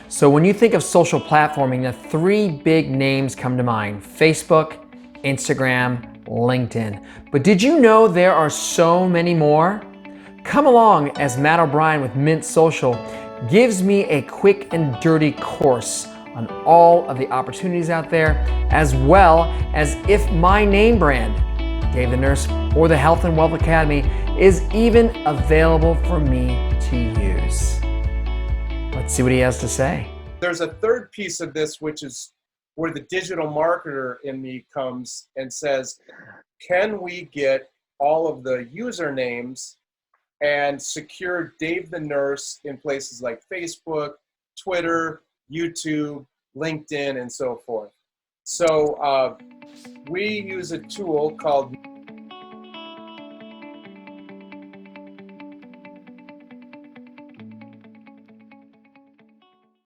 So when you think of social platforming, the three big names come to mind: Facebook, Instagram, LinkedIn. But did you know there are so many more? Come along as Matt O'Brien with Mint Social gives me a quick and dirty course on all of the opportunities out there, as well as if my name brand, Dave the Nurse, or the Health and Wealth Academy is even available for me to use. Let's see what he has to say. There's a third piece of this, which is where the digital marketer in me comes and says, can we get all of the usernames and secure Dave the Nurse in places like Facebook, Twitter, YouTube, LinkedIn, and so forth? So we use a tool called